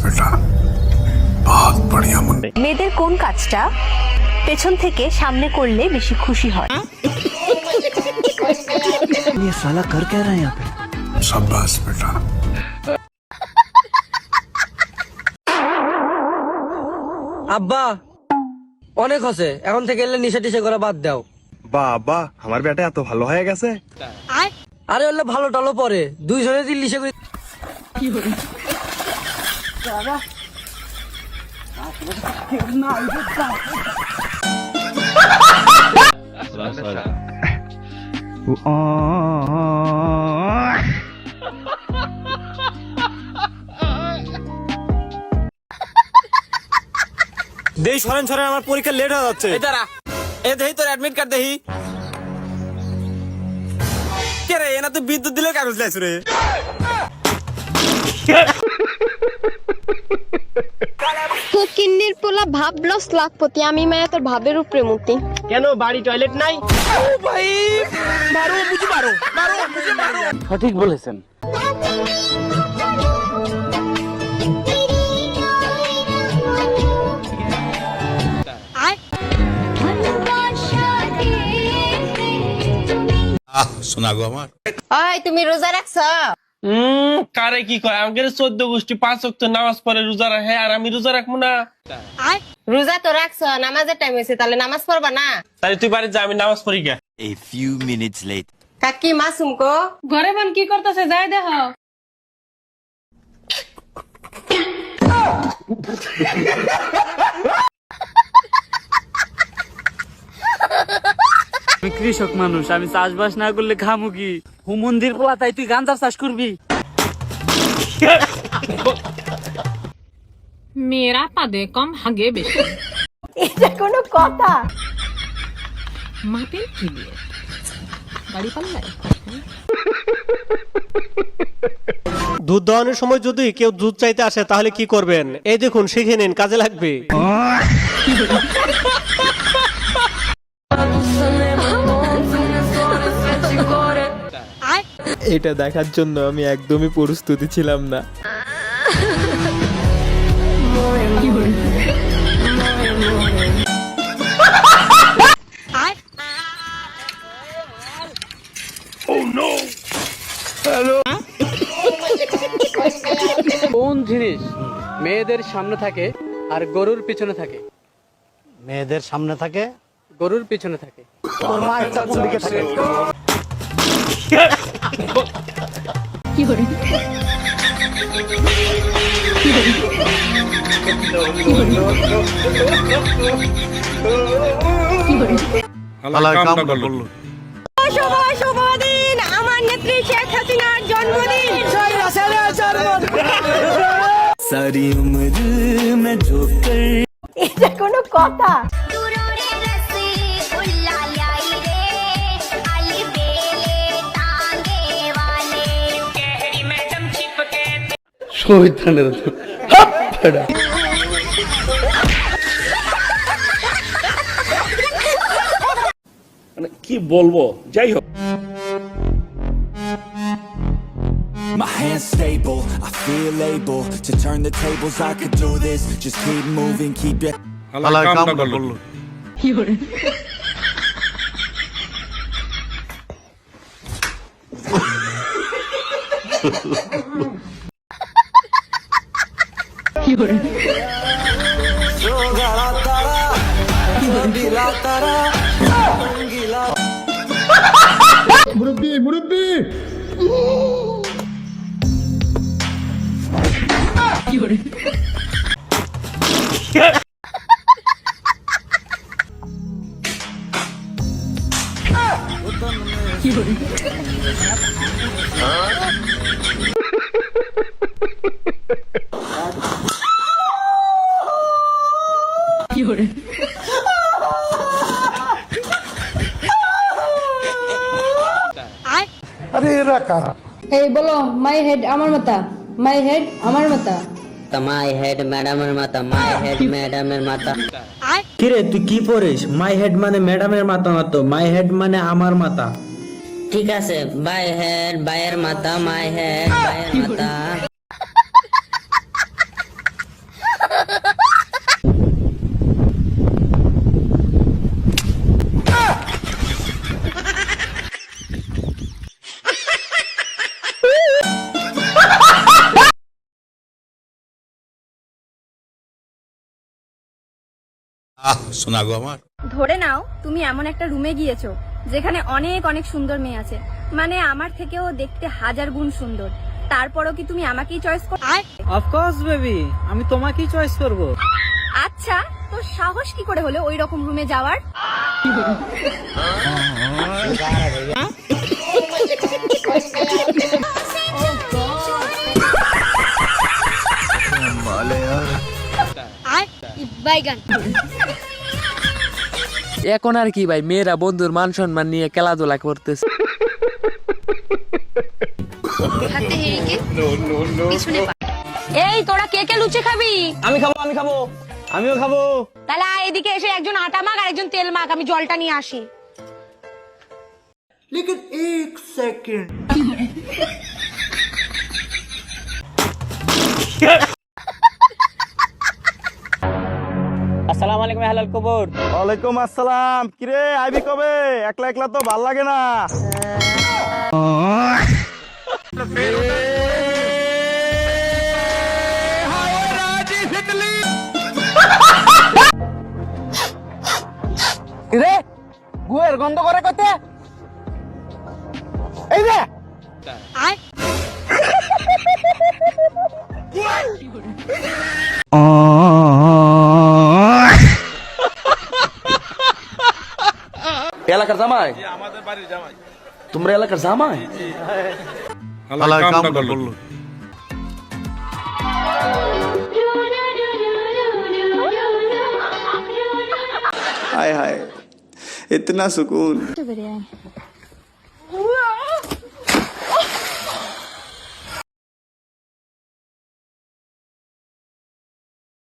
बेटा बहुत बढ़िया मुन्ने। মেয়েদের কোন কাজটা পেছন থেকে সামনে করলে বেশি খুশি হয়? ये साला कर क्या रहा है यहाँ पे? शाबाश बेटा। আব্বা অনেক হচ্ছে, এখন থেকে এলে নিশা টিশা করে বাদ দাও। বাবা আমার বেটা এত ভালো হয়ে গেছে। আরে হলে ভালো টালো পরে দুইজনে দিল নিশা করে। দেই সরেন সরেন, আমার পরীক্ষা লেট হয়ে যাচ্ছে। এই দাঁড়া, এ দেহি তোর অ্যাডমিট কার্ড দেহি। কে রে, এনা তো বিদ্যুৎ দিলে কাগজ লাইছ রে। কিন্নির পোলা ভাবলস লাখপতি, আমি মায়া তোর ভাবের উপরে মতি। কেন বাড়ি টয়লেট নাই? ও ভাই মারো মুঝে মারো, মারো মুঝে মারো। সঠিক বলেছেন। सुना गो हमार ওই তুমি রোজা রাখছো? কারে কি কয়, আমাদের 14 গোষ্ঠী 5 ওয়াক্ত নামাজ পড়ে রোজা রাখে, আর আমি রোজা রাখবো না? রোজা তো রাখছো, নামাজের টাইম হয়েছে, তাহলে নামাজ পড়বা না? তাহলে তুই বাড়ি যা, আমি নামাজ পড়ি গে। A few minutes later. কাকি মাসুম কো ঘরে বোন কি করতেছে যাই দেখো। আমি কৃষক মানুষ, আমি চাষবাস না করলে খামু কি? হুমন্দির পোলা, তাই তুই গাঁজার চাষ করবি? মেয়েরা পাদে কম হাগে বেশি। এটা কোনো কথা? মাপের কি দিয়ে বাড়ি পাল্লায়। দুধ দোয়ানোর সময় যদি কেউ দুধ চাইতে আসে তাহলে কি করবেন? এই দেখুন, শিখে নিন, কাজে লাগবে। এটা দেখার জন্য আমি একদমই প্রস্তুতি ছিলাম না। কোন জিনিস মেয়েদের সামনে থাকে আর গরুর পিছনে থাকে? মেয়েদের সামনে থাকে, গরুর পিছনে থাকে। তোর মা একটা কোন দিকে থাকে? কি করে শুভ শুভ দিন, আমার নেত্রী শেখ হাসিনার জন্মদিন। सारी उम्र में जो कर এটা কোনো কথা? কি বলবো, যাই হোক। my hands stable, I feel able to turn the tables. I could do this, just keep moving, keep it. কি করে কি করে मुरब्बी मुरब्बी কি করে কি করে কি করে এই বলো, মাই হেড আমার মাথা, মাই হেড আমার মাথা। মাই হেড ম্যাডামের মাথা, মাই হেড ম্যাডামের মাথা। কিরে তুই কি পড়িস? মাই হেড মানে ম্যাডামের মাথা না তো, মাই হেড মানে আমার মাথা। ঠিক আছে, বাই হেড বাইয়ের মাথা, মাই হেড বাইয়ের মাথা। শোনা গো আমার ধরে নাও তুমি এমন একটা রুমে গিয়েছো যেখানে অনেক অনেক সুন্দর মেয়ে আছে, মানে আমার থেকেও দেখতে 1000 গুণ সুন্দর, তারপরও কি তুমি আমাকেই চয়েস করো? অফকোর্স বেবি, আমি তোমাকেই চয়েস করব। আচ্ছা, তোর সাহস কি করে হলো ওই রকম রুমে যাওয়ার? এখন আর কি ভাই, মেয়েরা বন্ধুর মান সম্মান নিয়ে খেলাধুলা করতেছে। এই তোরা কে কে লুচি খাবি? আমি খাবো আমিও খাবো। তাহলে আয় এদিকে এসে একজন আটা মাখ আর একজন তেল মাখ, আমি জলটা নিয়ে আসি। আসসালামু আলাইকুম হালাল কবর। ওয়ালাইকুম আসসালাম। কিরে আইবি কবে? একলা একলা তো ভাল লাগে না। রে গুয়ের গন্ধ করে কইতে। এই যে আয় এলাকার জামাই? তোমরা এলাকার জামাই? हाय हाय इतना सुकून